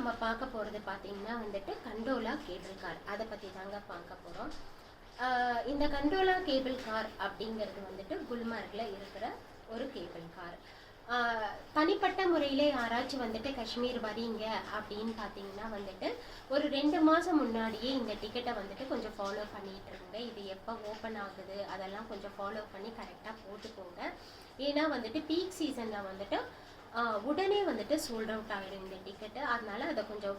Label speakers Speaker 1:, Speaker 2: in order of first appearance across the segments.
Speaker 1: நம்ம பார்க்க போகிறது பார்த்தீங்கன்னா வந்துட்டு கண்டோலா கேபிள் கார் அதை பற்றி தாங்க பார்க்க போகிறோம். இந்த கண்டோலா கேபிள் கார் அப்படிங்கிறது வந்துட்டு குல்மார்கில் இருக்கிற ஒரு கேபிள் கார். தனிப்பட்ட முறையில் யாராச்சும் வந்துட்டு காஷ்மீர் வரீங்க அப்படின்னு பார்த்தீங்கன்னா வந்துட்டு ஒரு 2 மாதம் முன்னாடியே இந்த டிக்கெட்டை வந்துட்டு கொஞ்சம் ஃபாலோ பண்ணிகிட்டு இருங்க. இது எப்போ ஓப்பன் ஆகுது அதெல்லாம் கொஞ்சம் ஃபாலோ பண்ணி கரெக்டாக போட்டுக்கோங்க. ஏன்னா வந்துட்டு பீக் சீசனில் வந்துட்டு உடனே வந்துட்டு சோல்ட் அவுட் ஆகிடும் இந்த டிக்கெட்டு. அதனால அதை கொஞ்சம்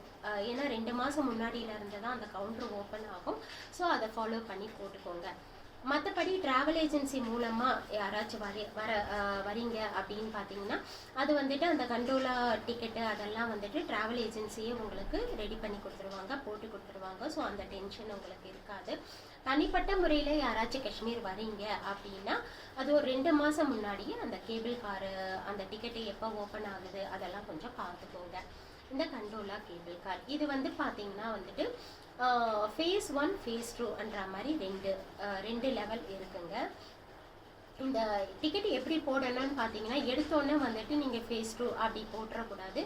Speaker 1: ஏன்னா 2 மாதம் முன்னாடியிலேருந்து தான் அந்த கவுண்டர் ஓப்பன் ஆகும். ஸோ அதை ஃபாலோ பண்ணி போட்டுக்கோங்க. மற்றபடி ட்ராவல் ஏஜென்சி மூலமாக யாராச்சும் வரீங்க அப்படின்னு பார்த்தீங்கன்னா அது வந்துட்டு அந்த கண்டோலா டிக்கெட்டு அதெல்லாம் வந்துட்டு ட்ராவல் ஏஜென்சியே உங்களுக்கு ரெடி பண்ணி கொடுத்துருவாங்க, போட்டு கொடுத்துருவாங்க. ஸோ அந்த டென்ஷன் உங்களுக்கு இருக்காது. தனிப்பட்ட முறையில் யாராச்சும் காஷ்மீர் வரீங்க அப்படின்னா அது ஒரு 2 மாதம் முன்னாடியே அந்த கேபிள் காரு அந்த டிக்கெட்டு எப்போ ஓப்பன் ஆகுது அதெல்லாம் கொஞ்சம் பார்த்துக்கோங்க. இந்த கண்டோலா கேபிள் கார் இது வந்து பார்த்தீங்கன்னா வந்துட்டு ஃபேஸ் 1 ஃபேஸ் 2ன்ற மாதிரி ரெண்டு லெவல் இருக்குங்க. இந்த டிக்கெட் எப்படி போடணும்னு பார்த்தீங்கன்னா எடுத்தோன்னே வந்துட்டு நீங்கள் ஃபேஸ் 2 அப்படி போட்டுறக்கூடாது.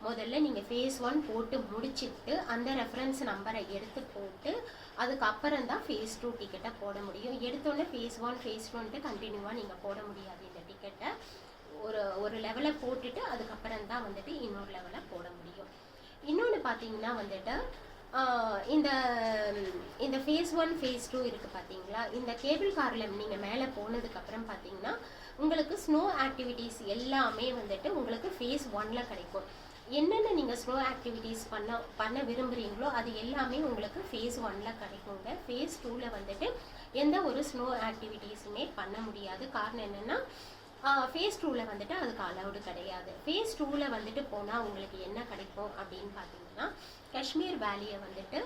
Speaker 1: முதல்ல நீங்கள் ஃபேஸ் 1 போட்டு முடிச்சுட்டு அந்த ரெஃபரன்ஸ் நம்பரை எடுத்து போட்டு அதுக்கப்புறம் தான் ஃபேஸ் 2 டிக்கெட்டை போட முடியும். எடுத்தோன்னே ஃபேஸ் 1 ஃபேஸ் 2ன்ட்டு கண்டினியூவாக நீங்கள் போட முடியாது. இந்த டிக்கெட்டை ஒரு லெவலை போட்டுட்டு அதுக்கப்புறம் தான் வந்துட்டு இன்னொரு லெவலை போட முடியும். இன்னொன்று பார்த்தீங்கன்னா வந்துட்டு இந்த ஃபேஸ் 1 ஃபேஸ் 2 இருக்குது பார்த்தீங்களா, இந்த கேபிள் காரில் நீங்கள் மேலே போனதுக்கப்புறம் பார்த்தீங்கன்னா உங்களுக்கு ஸ்னோ ஆக்டிவிட்டீஸ் எல்லாமே வந்துட்டு உங்களுக்கு ஃபேஸ் 1ல் கிடைக்கும். என்னென்ன நீங்கள் ஸ்னோ ஆக்டிவிட்டீஸ் பண்ண விரும்புகிறீங்களோ அது எல்லாமே உங்களுக்கு ஃபேஸ் 1ல் கிடைக்குங்க. ஃபேஸ் 2ல் வந்துட்டு எந்த ஒரு ஸ்னோ ஆக்டிவிட்டீஸுமே பண்ண முடியாது. காரணம் என்னென்னா ஃபேஸ் 2ல் வந்துட்டு அதுக்கு அலவுடு கிடையாது. ஃபேஸ் 2ல் வந்துட்டு போனால் உங்களுக்கு என்ன கிடைக்கும் அப்படின்னு பார்த்தீங்கன்னா காஷ்மீர் வேலியை வந்துட்டு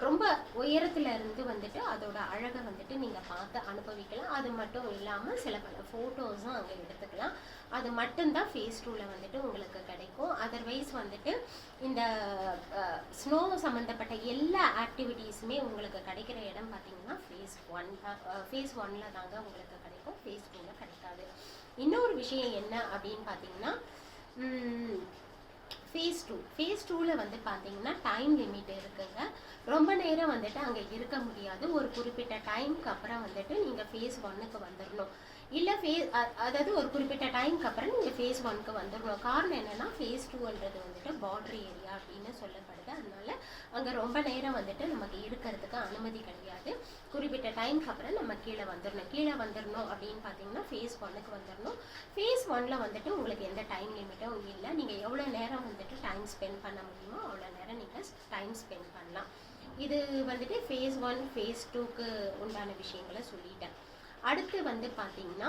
Speaker 1: ரொம்ப உயரத்துல இருந்து வந்துட்டு அதோட அழகை வந்துட்டு நீங்கள் பார்த்து அனுபவிக்கலாம். அது மட்டும் இல்லாமல் சில பல ஃபோட்டோஸும் அங்கே எடுத்துக்கலாம். அது மட்டும்தான் ஃபேஸ் 2ல் வந்துட்டு உங்களுக்கு கிடைக்கும். அதர்வைஸ் வந்துட்டு இந்த ஸ்னோ சம்மந்தப்பட்ட எல்லா ஆக்டிவிட்டீஸுமே உங்களுக்கு கிடைக்கிற இடம் பார்த்தீங்கன்னா ஃபேஸ் 1ல் தாங்க உங்களுக்கு கிடைக்கும். ஃபேஸ் 2ல் கிடைக்காது. இன்னொரு விஷயம் என்ன அப்படின்னு பார்த்தீங்கன்னா ஃபேஸ் 2ல் வந்து பார்த்தீங்கன்னா டைம் லிமிட் இருக்குங்க. ரொம்ப நேரம் வந்துட்டு அங்கே இருக்க முடியாது. ஒரு குறிப்பிட்ட டைமுக்கு அப்புறம் வந்துட்டு நீங்கள் ஃபேஸ் 1க்கு வந்துடணும். இல்லை அதாவது ஒரு குறிப்பிட்ட டைமுக்கு அப்புறம் நீங்கள் ஃபேஸ் 1க்கு வந்துடணும். காரணம் என்னென்னா ஃபேஸ் 2ன்றது வந்துட்டு பார்டர் ஏரியா அப்படின்னு சொல்லப்படுது. அதனால அங்கே ரொம்ப நேரம் வந்துட்டு நமக்கு இருக்கிறதுக்கு அனுமதி கிடையாது. குறிப்பிட்ட டைமுக்கு அப்புறம் நம்ம கீழே வந்துடணும் அப்படின்னு பார்த்தீங்கன்னா ஃபேஸ் 1க்கு வந்துடணும். ஃபேஸ் 1ல் வந்துட்டு உங்களுக்கு எந்த டைம் லிமிட்டும் இல்லை. நீங்கள் எவ்வளோ நேரம் வந்துட்டு டைம் ஸ்பெண்ட் பண்ண முடியுமோ அவ்வளோ நேரம் நீங்கள் டைம் ஸ்பெண்ட் பண்ணலாம். இது வந்துட்டு ஃபேஸ் 1 ஃபேஸ் 2க்கு உண்டான விஷயங்களை சொல்லிட்டேன். அடுத்து வந்து பார்த்தீங்கன்னா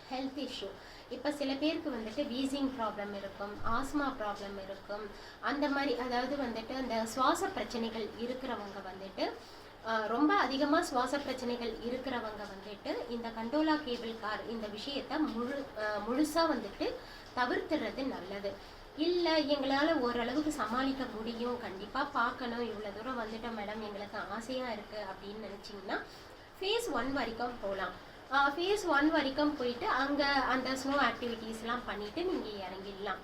Speaker 1: ஹெல்த் இஷ்யூ. இப்போ சில பேருக்கு வந்துட்டு வீசிங் ப்ராப்ளம் இருக்கும், ஆஸ்மா ப்ராப்ளம் இருக்கும். அந்த மாதிரி அதாவது வந்துட்டு அந்த சுவாச பிரச்சனைகள் இருக்கிறவங்க வந்துட்டு ரொம்ப அதிகமாக சுவாச பிரச்சனைகள் இருக்கிறவங்க வந்துட்டு இந்த கண்டோலா கேபிள் கார் இந்த விஷயத்தை முழுசாக வந்துட்டு தவிர்த்துறது நல்லது. இல்லை எங்களால் ஓரளவுக்கு சமாளிக்க முடியும், கண்டிப்பாக பார்க்கணும், இவ்வளோ தூரம் வந்துட்டோம் மேடம் எங்களுக்கு ஆசையாக இருக்குது அப்படின்னு நினச்சிங்கன்னா ஃபேஸ் 1 வரைக்கும் போகலாம். ஃபேஸ் 1 வரைக்கும் போயிட்டு அங்கே அந்த ஸ்னோ ஆக்டிவிட்டீஸ்லாம் பண்ணிவிட்டு நீங்கள் இறங்கிடலாம்.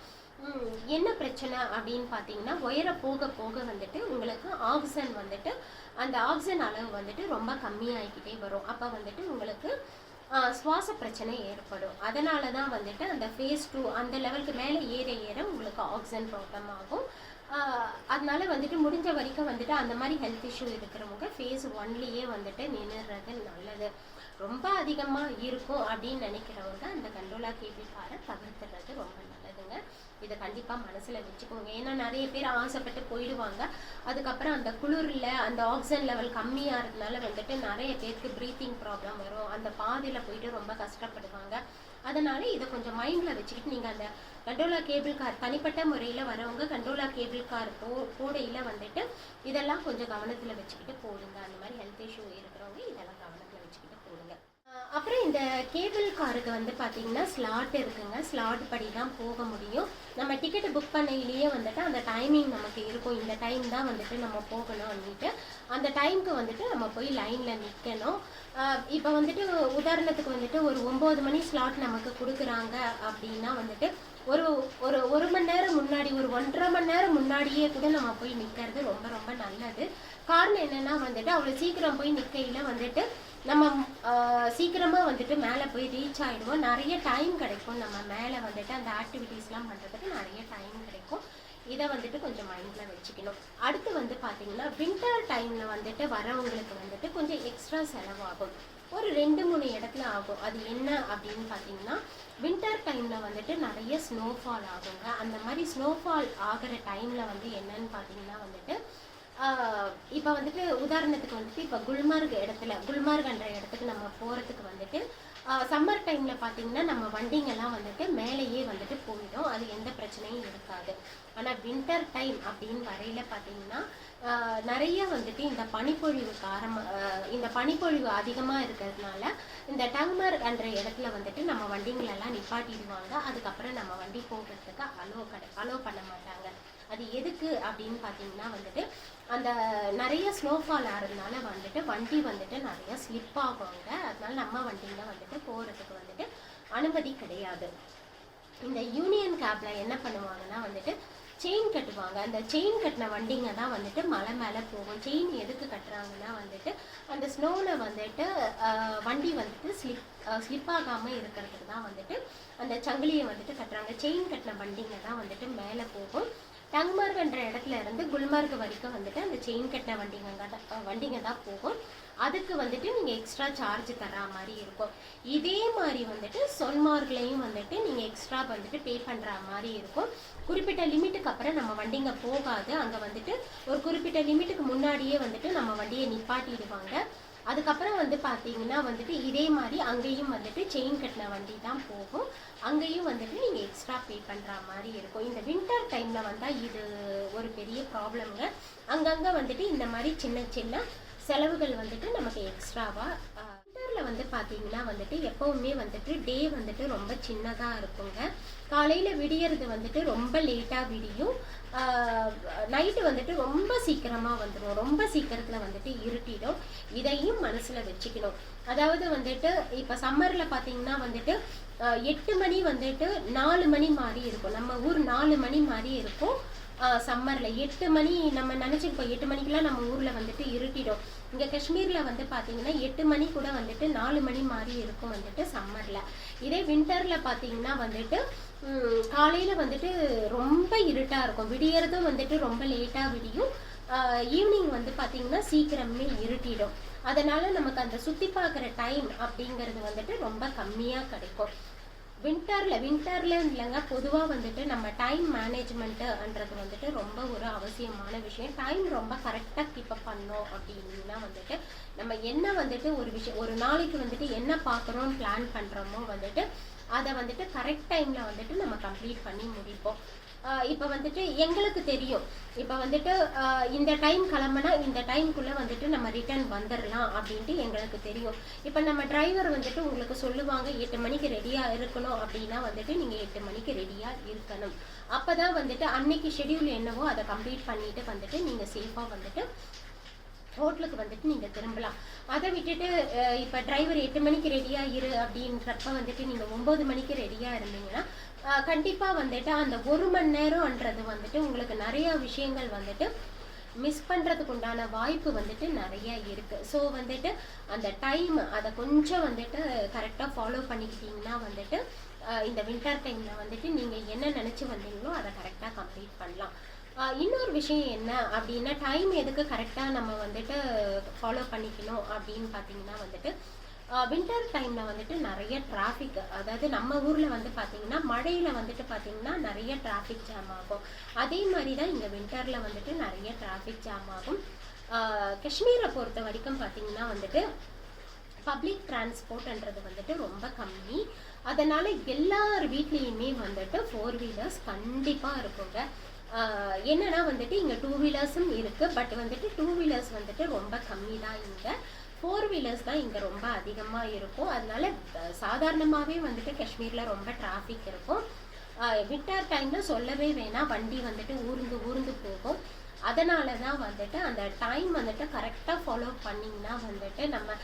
Speaker 1: என்ன பிரச்சனை அப்படின்னு பார்த்தீங்கன்னா உயர போக போக வந்துட்டு உங்களுக்கு ஆக்சிஜன் வந்துட்டு அந்த ஆக்சிஜன் அளவு வந்துட்டு ரொம்ப கம்மியாகிக்கிட்டே வரும். அப்போ வந்துட்டு உங்களுக்கு சுவாச பிரச்சனை ஏற்படும். அதனால தான் வந்துட்டு அந்த ஃபேஸ் 2 அந்த லெவலுக்கு மேலே ஏற உங்களுக்கு ஆக்சிஜன் ப்ராப்ளம் ஆகும். அதனால வந்துட்டு முடிஞ்ச வரைக்கும் வந்துட்டு அந்த மாதிரி ஹெல்த் இஷ்யூ இருக்கிறவங்க ஃபேஸ் 1லேயே வந்துட்டு நின்றுறது நல்லது. ரொம்ப அதிகமாக இருக்கும் அப்படின்னு நினைக்கிறவங்க அந்த கண்டோலா கேபிள் காரை தவிர்த்துறது ரொம்ப நல்லதுங்க. இதை கண்டிப்பாக மனசில் வச்சுக்கோங்க. ஏன்னா நிறைய பேர் ஆசைப்பட்டு போயிடுவாங்க. அதுக்கப்புறம் அந்த குளிரில் அந்த ஆக்சிஜன் லெவல் கம்மியாகிறதுனால வந்துட்டு நிறைய பேருக்கு ப்ரீத்திங் ப்ராப்ளம் வரும். அந்த பாதையில் போயிட்டு ரொம்ப கஷ்டப்படுவாங்க. அதனால இதை கொஞ்சம் மைண்டில் வச்சுக்கிட்டு நீங்கள் அந்த கண்டோலா கேபிள் கார் தனிப்பட்ட முறையில் வரவங்க கண்டோலா கேபிள் கார் போடையில் வந்துட்டு இதெல்லாம் கொஞ்சம் கவனத்தில் வச்சுக்கிட்டு போடுங்க. அந்த மாதிரி ஹெல்த் இஷ்யூ இருக்கிறவங்க இதெல்லாம் கவனத்தில் வச்சுக்கிட்டு போடுங்க. அப்புறம் இந்த கேபிள் காருக்கு வந்து பார்த்தீங்கன்னா ஸ்லாட் இருக்குங்க. ஸ்லாட் படி தான் போக முடியும். நம்ம டிக்கெட்டு புக் பண்ணையிலேயே வந்துட்டு அந்த டைமிங் நமக்கு இருக்கும். இந்த டைம் தான் வந்துட்டு நம்ம போகணும் அப்படின்ட்டு. அந்த டைமுக்கு வந்துட்டு நம்ம போய் லைனில் நிற்கணும். இப்போ வந்துட்டு உதாரணத்துக்கு வந்துட்டு ஒரு 9 மணி ஸ்லாட் நமக்கு கொடுக்குறாங்க அப்படின்னா வந்துட்டு ஒரு ஒரு ஒரு மணி நேரம் முன்னாடி, ஒரு 1.5 மணி நேரம் முன்னாடியே கூட நம்ம போய் நிற்கிறது ரொம்ப ரொம்ப நல்லது. காரணம் என்னென்னா வந்துட்டு அவ்வளோ சீக்கிரம் போய் நிற்கையில் வந்துட்டு நம்ம சீக்கிரமாக வந்துட்டு மேலே போய் ரீச் ஆகிடுவோம். நிறைய டைம் கிடைக்கும். நம்ம மேலே வந்துட்டு அந்த ஆக்டிவிட்டீஸ்லாம் பண்ணுறதுக்கு நிறைய டைம் கிடைக்கும். இதை வந்துட்டு கொஞ்சம் மைண்டில் வச்சுக்கணும். அடுத்து வந்து பார்த்தீங்கன்னா வின்டர் டைமில் வந்துட்டு வரவங்களுக்கு வந்துட்டு கொஞ்சம் எக்ஸ்ட்ரா செலவாகும். ஒரு 2-3 இடத்துல ஆகும். அது என்ன அப்படின்னு பார்த்தீங்கன்னா வின்டர் டைமில் வந்துட்டு நிறைய ஸ்னோஃபால் ஆகுங்க. அந்த மாதிரி ஸ்னோஃபால் ஆகிற டைமில் வந்து என்னன்னு பார்த்தீங்கன்னா வந்துட்டு இப்போ வந்துட்டு உதாரணத்துக்கு வந்துட்டு இப்போ குல்மார்க்ன்ற இடத்துக்கு நம்ம போகிறதுக்கு வந்துட்டு சம்மர் டைமில் பார்த்தீங்கன்னா நம்ம வண்டிங்கெல்லாம் வந்துட்டு மேலேயே வந்துட்டு போயிடும். அது எந்த பிரச்சனையும் இருக்காது. ஆனால் வின்டர் டைம் அப்படின்னு வரையில் பார்த்தீங்கன்னா நிறைய வந்துட்டு இந்த பனிப்பொழிவு அதிகமாக இருக்கிறதுனால இந்த டங்மார்க்ன்ற இடத்துல வந்துட்டு நம்ம வண்டிங்களெல்லாம் நிப்பாட்டிடுவாங்க. அதுக்கப்புறம் நம்ம வண்டி போகிறதுக்கு அலோ பண்ண மாட்டாங்க. அது எதுக்கு அப்படின்னு பார்த்தீங்கன்னா வந்துட்டு அந்த நிறைய ஸ்னோஃபால் ஆகிறதுனால வந்துட்டு வண்டி வந்துட்டு நிறைய ஸ்லிப் ஆகுவாங்க. அதனால நம்ம வண்டியில் வந்துட்டு போகிறதுக்கு வந்துட்டு அனுமதி கிடையாது. இந்த யூனியன் கேப்ல என்ன பண்ணுவாங்கன்னா வந்துட்டு செயின் கட்டுவாங்க. அந்த செயின் கட்டின வண்டிங்க தான் வந்துட்டு மலை மேலே போகும். செயின் எதுக்கு கட்டுறாங்கன்னா வந்துட்டு அந்த ஸ்னோவில் வந்துட்டு வண்டி வந்துட்டு ஸ்லிப் ஆகாமல் இருக்கிறதுக்கு தான் வந்துட்டு அந்த சங்கிலியை வந்துட்டு கட்டுறாங்க. செயின் கட்டின வண்டிங்க தான் வந்துட்டு மேலே போகும். டங்மார்க்ன்ற இடத்துல இருந்து குல்மார்க் வரைக்கும் வந்துட்டு அந்த செயின் கட்டின வண்டிங்க தான் போகும். அதுக்கு வந்துட்டு நீங்கள் எக்ஸ்ட்ரா சார்ஜ் தர்ற மாதிரி இருக்கும். இதே மாதிரி வந்துட்டு சொன்மார்க்லையும் வந்துட்டு நீங்கள் எக்ஸ்ட்ரா வந்துட்டு பே பண்ணுற மாதிரி இருக்கும். குறிப்பிட்ட லிமிட்டுக்கு அப்புறம் நம்ம வண்டிங்க போகாது. அங்கே வந்துட்டு ஒரு குறிப்பிட்ட லிமிட்டுக்கு முன்னாடியே வந்துட்டு நம்ம வண்டியை நிப்பாட்டிடுவாங்க. அதுக்கப்புறம் வந்து பார்த்தீங்கன்னா வந்துட்டு இதே மாதிரி அங்கேயும் வந்துட்டு செயின் கட்டின வண்டி தான் போகும். அங்கேயும் வந்துட்டு நீங்கள் எக்ஸ்ட்ரா பே பண்ணுற மாதிரி இருக்கும். இந்த வின்டர் டைமில் வந்தால் இது ஒரு பெரிய ப்ராப்ளம்ங்க. அங்கங்கே வந்துட்டு இந்த மாதிரி சின்ன சின்ன செலவுகள் வந்துட்டு நமக்கு எக்ஸ்ட்ராவாக. வின்டரில் வந்து பார்த்தீங்கன்னா வந்துட்டு எப்போவுமே வந்துட்டு டே வந்துட்டு ரொம்ப சின்னதாக இருக்குங்க. காலையில் விடியறது வந்துட்டு ரொம்ப லேட்டாக விடியும். நைட்டு வந்துட்டு ரொம்ப சீக்கிரமாக வந்துடும். ரொம்ப சீக்கிரத்தில் வந்துட்டு இருட்டிடும். இதையும் மனசில் வச்சுக்கணும். அதாவது வந்துட்டு இப்போ சம்மரில் பார்த்தீங்கன்னா வந்துட்டு 8 மணி வந்துட்டு 4 மணி மாதிரி இருக்கும். நம்ம ஊர் 4 மணி மாதிரி இருக்கும். சம்மரில் 8 மணி நம்ம நினச்சிருப்போம் 8 மணிக்கெலாம் நம்ம ஊரில் வந்துட்டு இருட்டிடும். இங்கே காஷ்மீரில் வந்து பார்த்தீங்கன்னா 8 மணி கூட வந்துட்டு 4 மணி மாதிரி இருக்கும் வந்துட்டு சம்மரில். இதே வின்டரில் பார்த்தீங்கன்னா வந்துட்டு காலையில் வந்துட்டு ரொம்ப இருட்டாக இருக்கும். விடியறதும் வந்துட்டு ரொம்ப லேட்டாக விடியும். ஈவினிங் வந்து பார்த்தீங்கன்னா சீக்கிரமே இருட்டிடும். அதனால் நமக்கு அந்த சுற்றி பார்க்குற டைம் அப்படிங்கிறது வந்துட்டு ரொம்ப கம்மியாக கிடைக்கும். வின்டரில் இல்லைங்க, பொதுவாக வந்துட்டு நம்ம டைம் மேனேஜ்மெண்ட்டுன்றது வந்துட்டு ரொம்ப ஒரு அவசியமான விஷயம். டைம் ரொம்ப கரெக்டாக கீப்பப் பண்ணோம் அப்படின்னா வந்துட்டு நம்ம என்ன வந்துட்டு ஒரு நாளைக்கு வந்துட்டு என்ன பார்க்குறோம் பிளான் பண்ணுறோமோ வந்துட்டு அதை வந்துட்டு கரெக்ட் டைமில் வந்துட்டு நம்ம கம்ப்ளீட் பண்ணி முடிப்போம். இப்போ வந்துட்டு எங்களுக்கு தெரியும், இப்போ வந்துட்டு இந்த டைம் கிளம்புனா இந்த டைம்குள்ளே வந்துட்டு நம்ம ரிட்டர்ன் வந்துடலாம் அப்படின்ட்டு எங்களுக்கு தெரியும். இப்போ நம்ம டிரைவர் வந்துட்டு உங்களுக்கு சொல்லுவாங்க 8 மணிக்கு ரெடியாக இருக்கணும் அப்படின்னா வந்துட்டு நீங்கள் 8 மணிக்கு ரெடியாக இருக்கணும். அப்போ தான் வந்துட்டு அன்னைக்கு ஷெடியூல் என்னவோ அதை கம்ப்ளீட் பண்ணிட்டு வந்துட்டு நீங்கள் சேஃபாக வந்துட்டு ஹோட்டலுக்கு வந்துட்டு நீங்கள் திரும்பலாம். அதை விட்டுட்டு இப்போ டிரைவர் 8 மணிக்கு ரெடியாக இரு அப்படின்றப்ப வந்துட்டு நீங்கள் 9 மணிக்கு ரெடியாக இருந்தீங்கன்னா கண்டிப்பாக வந்துட்டு அந்த 1 மணி நேரம்ன்றது வந்துட்டு உங்களுக்கு நிறைய விஷயங்கள் வந்துட்டு மிஸ் பண்ணுறதுக்கு உண்டான வாய்ப்பு வந்துட்டு நிறைய இருக்குது. ஸோ வந்துட்டு அந்த டைம் அதை கொஞ்சம் வந்துட்டு கரெக்டாக ஃபாலோ பண்ணிக்கிட்டிங்கன்னா வந்துட்டு இந்த வின்டர் டைமில் வந்துட்டு நீங்கள் என்ன நினச்சி வந்தீங்களோ அதை கரெக்டாக கம்ப்ளீட் பண்ணலாம். இன்னொரு விஷயம் என்ன அப்படின்னா டைம் எதுக்கு கரெக்டாக நம்ம வந்துட்டு ஃபாலோ பண்ணிக்கணும் அப்படின்னு பார்த்தீங்கன்னா வந்துட்டு வின்டர் டைமில் வந்துட்டு நிறைய டிராஃபிக், அதாவது நம்ம ஊரில் வந்து பார்த்திங்கன்னா மழையில் வந்துட்டு பார்த்திங்கன்னா நிறைய டிராஃபிக் ஜாம் ஆகும். அதே மாதிரி தான் இங்கே வின்டரில் வந்துட்டு நிறைய டிராஃபிக் ஜாம் ஆகும். காஷ்மீரை பொறுத்த வரைக்கும் பார்த்திங்கன்னா வந்துட்டு பப்ளிக் டிரான்ஸ்போர்ட்ன்றது வந்துட்டு ரொம்ப கம்மி. அதனால் எல்லார் வீட்லேயுமே வந்துட்டு 4 வீலர்ஸ் கண்டிப்பாக இருக்குங்க. என்னன்னா வந்துட்டு இங்கே 2 வீலர்ஸும் இருக்குது. பட் வந்துட்டு 2 வீலர்ஸ் வந்துட்டு ரொம்ப கம்மி தான். இங்கே ஃபோர் வீலர்ஸ் தான் இங்கே ரொம்ப அதிகமாக இருக்கும். அதனால சாதாரணமாகவே வந்துட்டு காஷ்மீரில் ரொம்ப டிராஃபிக் இருக்கும். வின்டர் டைமில் சொல்லவே வேணாம், வண்டி வந்துட்டு ஊர்ந்து ஊர்ந்து போகும். அதனால தான் வந்துட்டு அந்த டைம் வந்துட்டு கரெக்டாக ஃபாலோ பண்ணிங்கன்னா வந்துட்டு நம்ம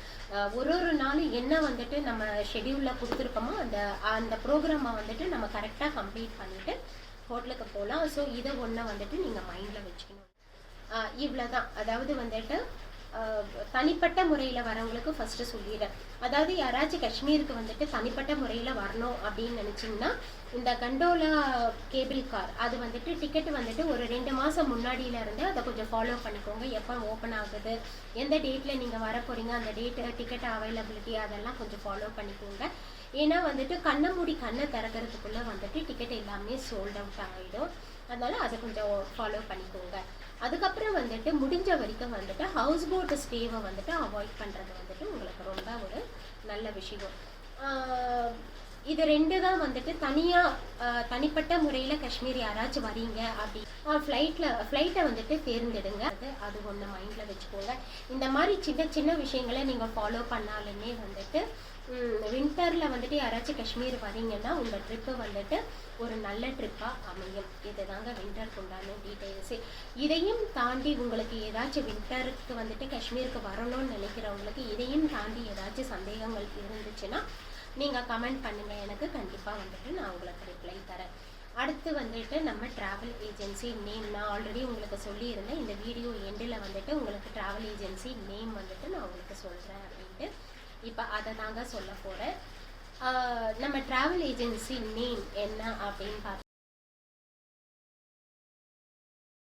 Speaker 1: ஒரு நாளும் என்ன வந்துட்டு நம்ம ஷெடியூலில் கொடுத்துருக்கோமோ அந்த அந்த ப்ரோக்ராமை வந்துட்டு நம்ம கரெக்டாக கம்ப்ளீட் பண்ணிவிட்டு ஹோட்டலுக்கு போகலாம். ஸோ இதை ஒன்று வந்துட்டு நீங்கள் மைண்டில் வச்சுக்கணும். இவ்வளோதான். அதாவது வந்துட்டு தனிப்பட்ட முறையில் வரவங்களுக்கு ஃபஸ்ட்டு சொல்லிடுறேன். அதாவது யாராச்சும் காஷ்மீருக்கு வந்துட்டு தனிப்பட்ட முறையில் வரணும் அப்படின்னு நினச்சிங்கன்னா இந்த கண்டோலா கேபிள் கார் அது வந்துட்டு டிக்கெட்டு வந்துட்டு ஒரு 2 மாதம் முன்னாடியிலேருந்து அதை கொஞ்சம் ஃபாலோ பண்ணிக்கோங்க. எப்போ ஓப்பன் ஆகுது, எந்த டேட்டில் நீங்கள் வர போகிறீங்க, அந்த டேட்டு டிக்கெட் அவைலபிலிட்டி அதெல்லாம் கொஞ்சம் ஃபாலோ பண்ணிக்கோங்க. ஏன்னா வந்துட்டு கண்ணை மூடி கண்ணை திறக்கிறதுக்குள்ளே வந்துட்டு டிக்கெட் எல்லாமே சோல்ட் அவுட் ஆகிடும். அதனால் அதை கொஞ்சம் ஃபாலோ பண்ணிக்கோங்க. அதுக்கப்புறம் வந்துட்டு முடிஞ்ச வரைக்கும் வந்துட்டு ஹவுஸ் போட் ஸ்டேவை வந்துட்டு அவாய்ட் பண்ணுறது வந்துட்டு உங்களுக்கு ரொம்ப ஒரு நல்ல விஷயம். இது 2 தான் வந்துட்டு தனிப்பட்ட முறையில் காஷ்மீர் யாராச்சும் வரீங்க அப்படி ஃப்ளைட்டை வந்துட்டு தேர்ந்தெடுங்க. அது ஒன்று மைண்டில் வச்சுக்கோங்க. இந்த மாதிரி சின்ன சின்ன விஷயங்களை நீங்கள் ஃபாலோ பண்ணாலுமே வந்துட்டு வின்டரில் வந்துட்டு யாராச்சும் காஷ்மீர் வரீங்கன்னா உங்கள் ட்ரிப்பு வந்துட்டு ஒரு நல்ல ட்ரிப்பாக அமையும். இது தாங்க வின்டருக்கு உண்டான டீட்டெயில்ஸு. இதையும் தாண்டி உங்களுக்கு ஏதாச்சும் வின்டருக்கு வந்துட்டு காஷ்மீருக்கு வரணும்னு நினைக்கிறவங்களுக்கு இதையும் தாண்டி ஏதாச்சும் சந்தேகங்கள் இருந்துச்சுன்னா நீங்கள் கமெண்ட் பண்ணுங்கள். எனக்கு கண்டிப்பாக வந்துட்டு நான் உங்களுக்கு ரிப்ளை தரேன். அடுத்து வந்துட்டு நம்ம ட்ராவல் ஏஜென்சி நேம் நான் ஆல்ரெடி உங்களுக்கு சொல்லியிருந்தேன். இந்த வீடியோ எண்டில் வந்துட்டு உங்களுக்கு ட்ராவல் ஏஜென்சி நேம் வந்துட்டு நான் உங்களுக்கு சொல்கிறேன் அப்படின்ட்டு. இப்போ அதை தாங்க சொல்ல போகிறேன். நம்ம ட்ராவல் ஏஜென்சி நேம் என்ன அப்படின்னு